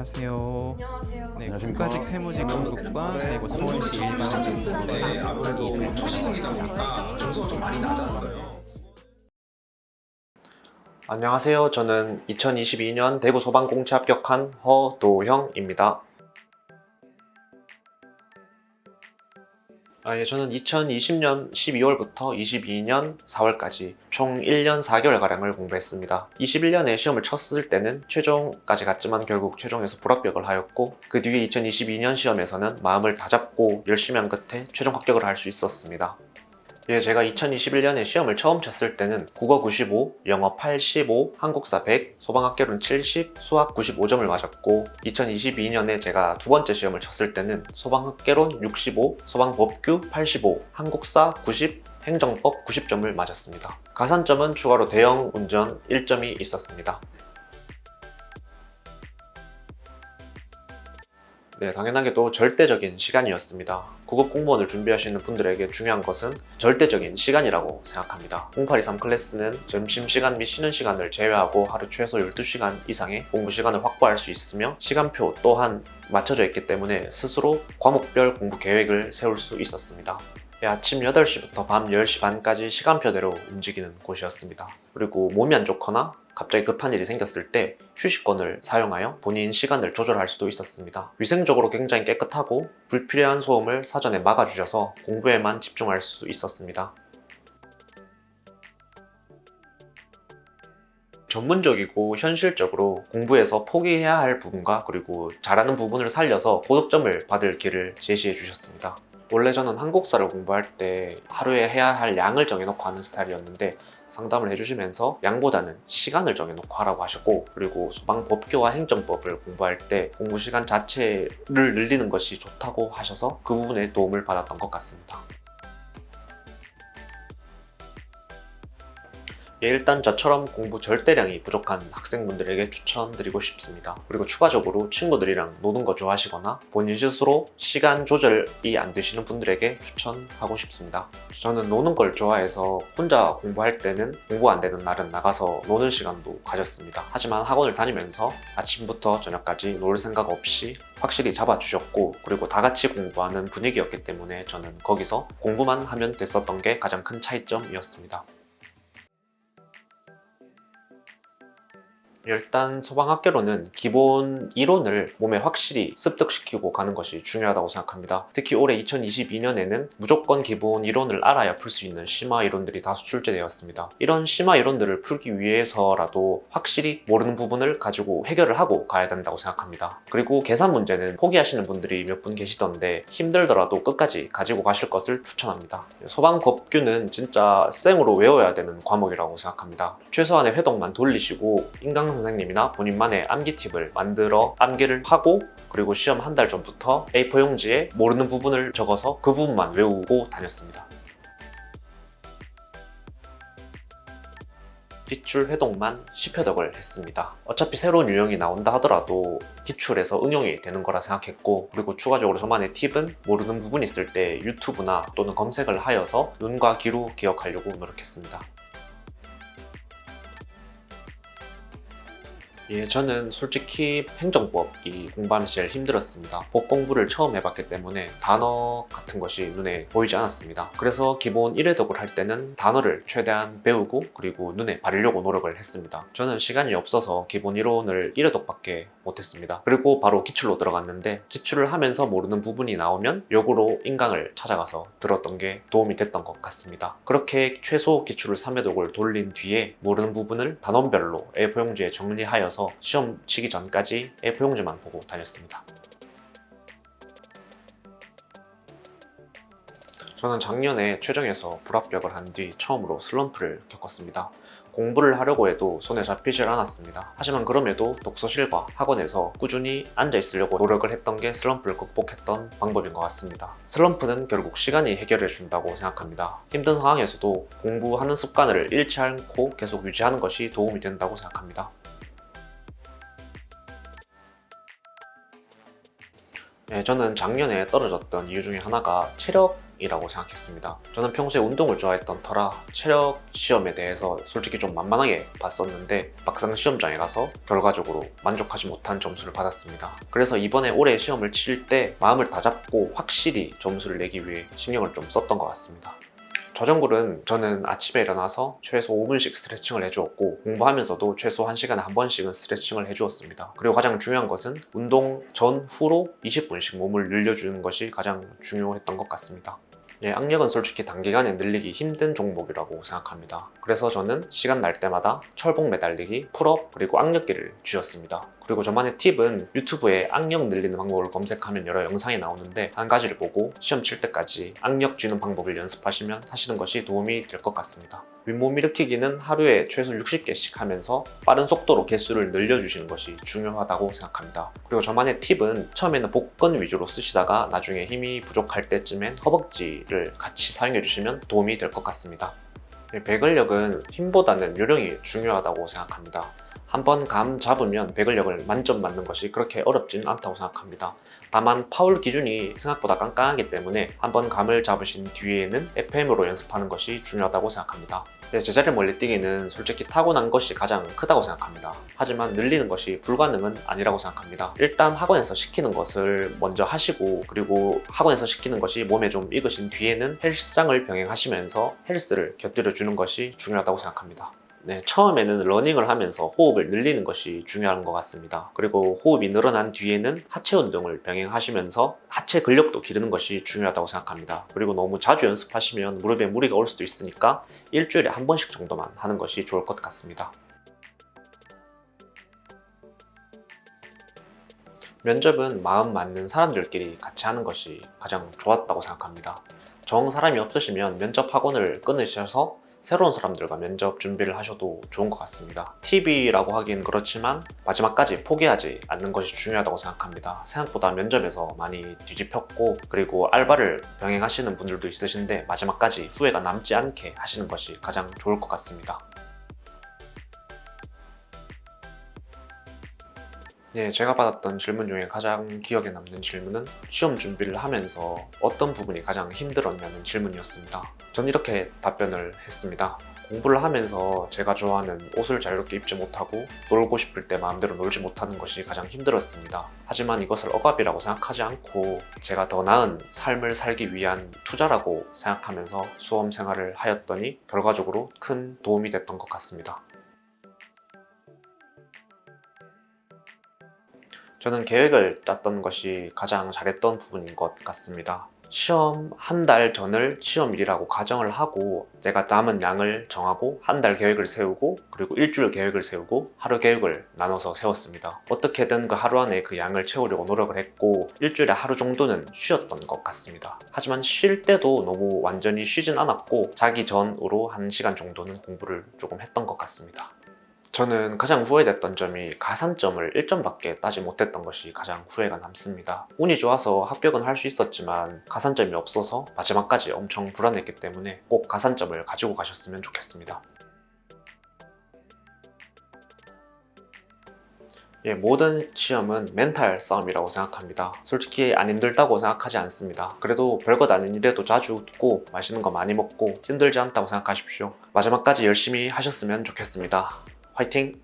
안녕하세요. 안녕하세요. 네, 안녕하십니까. 국가직 세무직 등록반 그리고 서울시 일반직공부반 이재입니다. 점수가 좀 많이 낮았어요. 안녕하세요. 저는 2022년 대구 소방공채 합격한 허도형입니다. 저는 2020년 12월부터 22년 4월까지 총 1년 4개월가량을 공부했습니다. 21년에 시험을 쳤을 때는 최종까지 갔지만 결국 최종에서 불합격을 하였고, 그 뒤에 2022년 시험에서는 마음을 다잡고 열심히 한 끝에 최종 합격을 할 수 있었습니다. 제가 2021년에 시험을 처음 쳤을 때는 국어 95, 영어 85, 한국사 100, 소방학개론 70, 수학 95점을 맞았고, 2022년에 제가 두 번째 시험을 쳤을 때는 소방학개론 65, 소방법규 85, 한국사 90, 행정법 90점을 맞았습니다. 가산점은 추가로 대형 운전 1점이 있었습니다. 네, 당연하게도 절대적인 시간이었습니다. 구급 공무원을 준비하시는 분들에게 중요한 것은 절대적인 시간이라고 생각합니다. 0823 클래스는 점심시간 및 쉬는 시간을 제외하고 하루 최소 12시간 이상의 공부 시간을 확보할 수 있으며, 시간표 또한 맞춰져 있기 때문에 스스로 과목별 공부 계획을 세울 수 있었습니다. 아침 8시부터 밤 10시 반까지 시간표대로 움직이는 곳이었습니다. 그리고 몸이 안 좋거나 갑자기 급한 일이 생겼을 때 휴식권을 사용하여 본인 시간을 조절할 수도 있었습니다. 위생적으로 굉장히 깨끗하고 불필요한 소음을 사전에 막아주셔서 공부에만 집중할 수 있었습니다. 전문적이고 현실적으로 공부에서 포기해야 할 부분과 그리고 잘하는 부분을 살려서 고득점을 받을 길을 제시해 주셨습니다. 원래 저는 한국사를 공부할 때 하루에 해야 할 양을 정해놓고 하는 스타일이었는데, 상담을 해주시면서 양보다는 시간을 정해놓고 하라고 하셨고, 그리고 소방법규와 행정법을 공부할 때 공부 시간 자체를 늘리는 것이 좋다고 하셔서 그 부분에 도움을 받았던 것 같습니다. 일단 저처럼 공부 절대량이 부족한 학생분들에게 추천드리고 싶습니다. 그리고 추가적으로 친구들이랑 노는 거 좋아하시거나 본인 스스로 시간 조절이 안 되시는 분들에게 추천하고 싶습니다. 저는 노는 걸 좋아해서 혼자 공부할 때는 공부 안 되는 날은 나가서 노는 시간도 가졌습니다. 하지만 학원을 다니면서 아침부터 저녁까지 놀 생각 없이 확실히 잡아주셨고, 그리고 다 같이 공부하는 분위기였기 때문에 저는 거기서 공부만 하면 됐었던 게 가장 큰 차이점이었습니다. 일단 소방학개론은 기본 이론을 몸에 확실히 습득시키고 가는 것이 중요하다고 생각합니다. 특히 올해 2022년에는 무조건 기본 이론을 알아야 풀 수 있는 심화 이론들이 다수 출제되었습니다. 이런 심화 이론들을 풀기 위해서라도 확실히 모르는 부분을 가지고 해결을 하고 가야 된다고 생각합니다. 그리고 계산 문제는 포기하시는 분들이 몇 분 계시던데 힘들더라도 끝까지 가지고 가실 것을 추천합니다. 소방법규는 진짜 생으로 외워야 되는 과목이라고 생각합니다. 최소한의 회독만 돌리시고 인강 선생님이나 본인만의 암기 팁을 만들어 암기를 하고, 그리고 시험 한 달 전부터 A4 용지에 모르는 부분을 적어서 그 부분만 외우고 다녔습니다. 기출 회독만 10회독을 했습니다. 어차피 새로운 유형이 나온다 하더라도 기출에서 응용이 되는 거라 생각했고, 그리고 추가적으로 저만의 팁은 모르는 부분이 있을 때 유튜브나 또는 검색을 하여서 눈과 귀로 기억하려고 노력했습니다. 저는 솔직히 행정법이 공부하는 게 제일 힘들었습니다. 법 공부를 처음 해봤기 때문에 단어 같은 것이 눈에 보이지 않았습니다. 그래서 기본 1회독을 할 때는 단어를 최대한 배우고 그리고 눈에 바르려고 노력을 했습니다. 저는 시간이 없어서 기본 이론을 1회독밖에 못했습니다. 그리고 바로 기출로 들어갔는데, 기출을 하면서 모르는 부분이 나오면 역으로 인강을 찾아가서 들었던 게 도움이 됐던 것 같습니다. 그렇게 최소 기출을 3회독을 돌린 뒤에 모르는 부분을 단원별로 A4 용지에 정리하여서 시험 치기 전까지 A4 용지만 보고 다녔습니다. 저는 작년에 최종에서 불합격을 한 뒤 처음으로 슬럼프를 겪었습니다. 공부를 하려고 해도 손에 잡히질 않았습니다. 하지만 그럼에도 독서실과 학원에서 꾸준히 앉아있으려고 노력을 했던 게 슬럼프를 극복했던 방법인 것 같습니다. 슬럼프는 결국 시간이 해결해 준다고 생각합니다. 힘든 상황에서도 공부하는 습관을 잃지 않고 계속 유지하는 것이 도움이 된다고 생각합니다. 저는 작년에 떨어졌던 이유 중에 하나가 체력 운동이라고 생각했습니다. 저는 평소에 운동을 좋아했던 터라 체력 시험에 대해서 솔직히 좀 만만하게 봤었는데 막상 시험장에 가서 결과적으로 만족하지 못한 점수를 받았습니다. 그래서 이번에 올해 시험을 칠 때 마음을 다잡고 확실히 점수를 내기 위해 신경을 좀 썼던 것 같습니다. 저정글은 저는 아침에 일어나서 최소 5분씩 스트레칭을 해주었고 공부하면서도 최소 1시간에 한 번씩은 스트레칭을 해주었습니다. 그리고 가장 중요한 것은 운동 전, 후로 20분씩 몸을 늘려주는 것이 가장 중요했던 것 같습니다. 악력은 솔직히 단기간에 늘리기 힘든 종목이라고 생각합니다. 그래서 저는 시간 날 때마다 철봉 매달리기, 풀업, 그리고 악력기를 쥐었습니다. 그리고 저만의 팁은 유튜브에 악력 늘리는 방법을 검색하면 여러 영상이 나오는데 한 가지를 보고 시험 칠 때까지 악력 쥐는 방법을 연습하시면 하시는 것이 도움이 될 것 같습니다. 윗몸 일으키기는 하루에 최소 60개씩 하면서 빠른 속도로 개수를 늘려주시는 것이 중요하다고 생각합니다. 그리고 저만의 팁은 처음에는 복근 위주로 쓰시다가 나중에 힘이 부족할 때쯤엔 허벅지를 같이 사용해 주시면 도움이 될 것 같습니다. 배근력은 힘보다는 요령이 중요하다고 생각합니다. 한번 감 잡으면 배근력을 만점 맞는 것이 그렇게 어렵진 않다고 생각합니다. 다만 파울 기준이 생각보다 깐깐하기 때문에 한번 감을 잡으신 뒤에는 FM으로 연습하는 것이 중요하다고 생각합니다. 제자리 멀리뛰기는 솔직히 타고난 것이 가장 크다고 생각합니다. 하지만 늘리는 것이 불가능은 아니라고 생각합니다. 일단 학원에서 시키는 것을 먼저 하시고 그리고 학원에서 시키는 것이 몸에 좀 익으신 뒤에는 헬스장을 병행하시면서 헬스를 곁들여 주는 것이 중요하다고 생각합니다. 처음에는 러닝을 하면서 호흡을 늘리는 것이 중요한 것 같습니다. 그리고 호흡이 늘어난 뒤에는 하체 운동을 병행하시면서 하체 근력도 기르는 것이 중요하다고 생각합니다. 그리고 너무 자주 연습하시면 무릎에 무리가 올 수도 있으니까 일주일에 한 번씩 정도만 하는 것이 좋을 것 같습니다. 면접은 마음 맞는 사람들끼리 같이 하는 것이 가장 좋았다고 생각합니다. 정 사람이 없으시면 면접 학원을 끊으셔서 새로운 사람들과 면접 준비를 하셔도 좋은 것 같습니다. 팁이라고 하기엔 그렇지만 마지막까지 포기하지 않는 것이 중요하다고 생각합니다. 생각보다 면접에서 많이 뒤집혔고 그리고 알바를 병행하시는 분들도 있으신데 마지막까지 후회가 남지 않게 하시는 것이 가장 좋을 것 같습니다. 제가 받았던 질문 중에 가장 기억에 남는 질문은 시험 준비를 하면서 어떤 부분이 가장 힘들었냐는 질문이었습니다. 전 이렇게 답변을 했습니다. 공부를 하면서 제가 좋아하는 옷을 자유롭게 입지 못하고 놀고 싶을 때 마음대로 놀지 못하는 것이 가장 힘들었습니다. 하지만 이것을 억압이라고 생각하지 않고 제가 더 나은 삶을 살기 위한 투자라고 생각하면서 수험 생활을 하였더니 결과적으로 큰 도움이 됐던 것 같습니다. 저는 계획을 짰던 것이 가장 잘했던 부분인 것 같습니다. 시험 한 달 전을 시험일이라고 가정을 하고 내가 남은 양을 정하고 한 달 계획을 세우고 그리고 일주일 계획을 세우고 하루 계획을 나눠서 세웠습니다. 어떻게든 그 하루 안에 그 양을 채우려고 노력을 했고 일주일에 하루 정도는 쉬었던 것 같습니다. 하지만 쉴 때도 너무 완전히 쉬진 않았고 자기 전으로 1시간 정도는 공부를 조금 했던 것 같습니다. 저는 가장 후회됐던 점이 가산점을 1점밖에 따지 못했던 것이 가장 후회가 남습니다. 운이 좋아서 합격은 할 수 있었지만 가산점이 없어서 마지막까지 엄청 불안했기 때문에 꼭 가산점을 가지고 가셨으면 좋겠습니다. 모든 시험은 멘탈 싸움이라고 생각합니다. 솔직히 안 힘들다고 생각하지 않습니다. 그래도 별것 아닌 일에도 자주 웃고 맛있는 거 많이 먹고 힘들지 않다고 생각하십시오. 마지막까지 열심히 하셨으면 좋겠습니다. 화이팅!